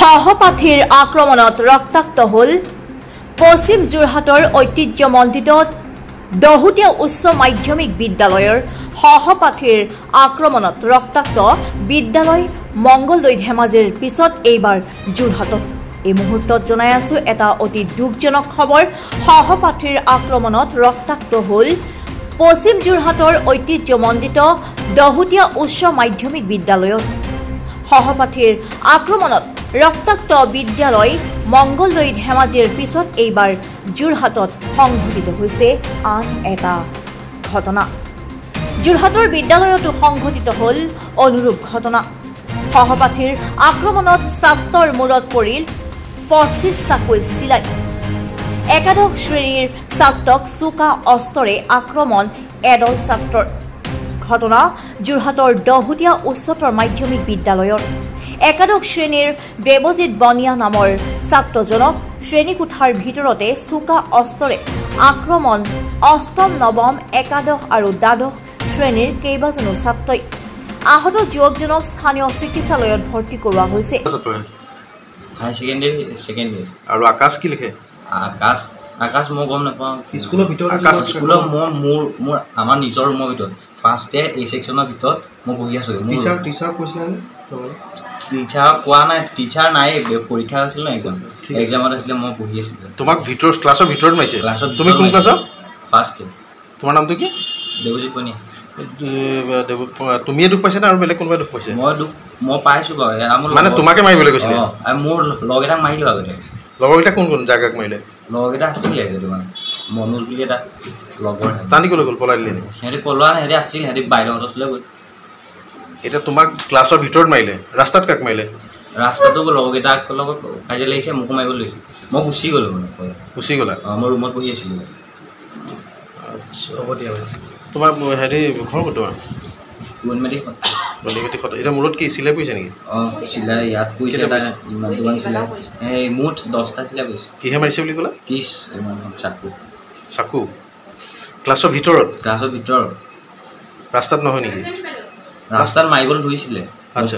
সহপাঠীৰ আক্ৰমণত ৰক্তাক্ত হ'ল পশ্চিম যোৰহাটৰ ঐতিহ্যমণ্ডিত দহুটীয়া উচ্চ মাধ্যমিক বিদ্যালয়ৰ সহপাঠীৰ আক্ৰমণত ৰক্তাক্ত বিদ্যালয় মংগলদৈ ধেমাজিৰ পিছত এইবাৰ যোৰহাটত এই মুহূৰ্তত জনাই আছো এটা অতি দুখজনক খবৰ সহপাঠীৰ আক্ৰমণত ৰক্তাক্ত হ'ল পশ্চিম যোৰহাটৰ ঐতিহ্যমণ্ডিত দহুটীয়া উচ্চ মাধ্যমিক বিদ্যালয়ত সহপাঠীৰ আক্ৰমণত ৰক্তাক্ত বিদ্যালয় মংগলদৈ ধেমাজিৰ পিছত এইবাৰ যোৰহাটত সংঘটিত হৈছে আন এটা ঘটনা যোৰহাটৰ বিদ্যালয়তো সংঘটিত হ'ল অনুৰূপ ঘটনা সহপাঠীৰ আক্ৰমণত ছাত্ৰৰ মূৰত পৰিল 25টাকৈ চিলাই একাদশ শ্ৰেণীৰ ছাত্ৰক চোকা অস্ত্ৰৰে আক্ৰমণ এদল ছাত্ৰৰ ঘটনা যোৰহাটৰ দহুটীয়া উচ্চতৰ মাধ্যমিক বিদ্যালয়ৰ একাদশ শ্ৰেণীৰ দেৱজিৎ বনিয়া নামৰ ছাত্ৰজনক শ্ৰেণীকোঠাৰ ভিতৰতে চোকা অস্ত্ৰৰে আক্ৰমণ অষ্টম নৱম একাদশ আৰু দ্বাদশ শ্ৰেণীৰ কেইবাজনো ছাত্ৰই আহত যুৱকজনক স্থানীয় চিকিৎসালয়ত ভৰ্তি কৰোৱা হৈছে হাই সেকেন্ডাৰী আৰু আকাশ কি লিখে আকাশ মই গম নাপাওঁ স্কুলৰ ভিতৰত আকাশ স্কুলৰ মোৰ আমাৰ নিজৰ ৰুমৰ ভিতৰত ফাৰ্ষ্ট ইয়াৰ এই সেকশনৰ ভিতৰত মই বহি আছো টিচাৰ কৈছিলানে টিচাৰ কোৱা নাই টিচাৰ নাই পৰীক্ষা হৈছিল না এক্সামত আছিলে মই বহি আছিলোঁ তোমাক ভিতৰত ক্লাছৰ ভিতৰত মাৰিছে ক্লাছত তুমি কোন ক্লাছৰ ফাৰ্ষ্ট তোমাৰ নামটো কি দেৱজিৎ বনিয়া তুমিয়ে দুখ পাইছা না আৰু বেলেগ কোনোবাই দুখ পাইছে মই পাইছোঁ বাৰু মানে তোমাকে মাৰিবলৈ কৈছিলে মোৰ লগ এটাক মাৰিলোঁ আগতে লগৰকেইটা কোন কোন জাগাক মাৰিলে লগৰকেইটা আছিলে মানে মনোজ বুলি এটা লগৰ টানি ক'লৈ গ'ল পলাই দিলে সিহঁতি পলোৱা নাই সিহঁতি আছিল সিহঁতি বাইদেউহঁতৰ ওচৰলৈ গ'ল এতিয়া তোমাক ক্লাছৰ ভিতৰত মাৰিলে ৰাস্তাত কাক মাৰিলে ৰাস্তাটো লগৰকেইটাক লগত কাজিয়া লাগিছে মোকো মাৰিব লৈছে মই গুচি গ'লোঁ মানে গুচি গ'লা মই ৰুমত বহি আছিলোঁ আচ্ছা হ'ব দিয়া তোমাৰ হেৰি ঘৰ ক'ত তোমাৰ বলিমেটি খত এতিয়া মূৰত কি চিলাই পৰিছে নেকি অঁ চিলাই ইয়াত পৰিছে ইমান চিলাই এই মুঠ 10টা চিলাই পৰিছে কিহে মাৰিছে বুলি ক'লা 30 চাকু ক্লাছৰ ভিতৰত ৰাস্তাত নহয় নেকি ৰাস্তাত মাৰিবলৈ ধৰিছিলে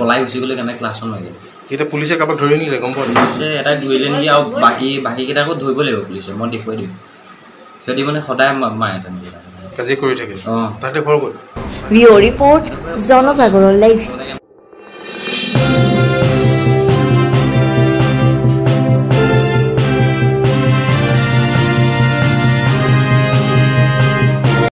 পলাই গুচি গ'লে কেনেকৈ ক্লাছত মাৰিলে এতিয়া পুলিচে কাৰোবাক ধৰি নিলে গম পোৱা পুলিচে এটা ধৰিলে নেকি আৰু বাকীকেইটাকো ধৰিব লাগিব পুলিচে মই দেখুৱাই দিম সিহঁতি মানে সদায় মাৰে তেনেকৈ কাজিয়া কৰি থাকে অঁ তাতে ঘৰ ক'ত ৰিপৰ্ট জনজাগৰণ লাইভ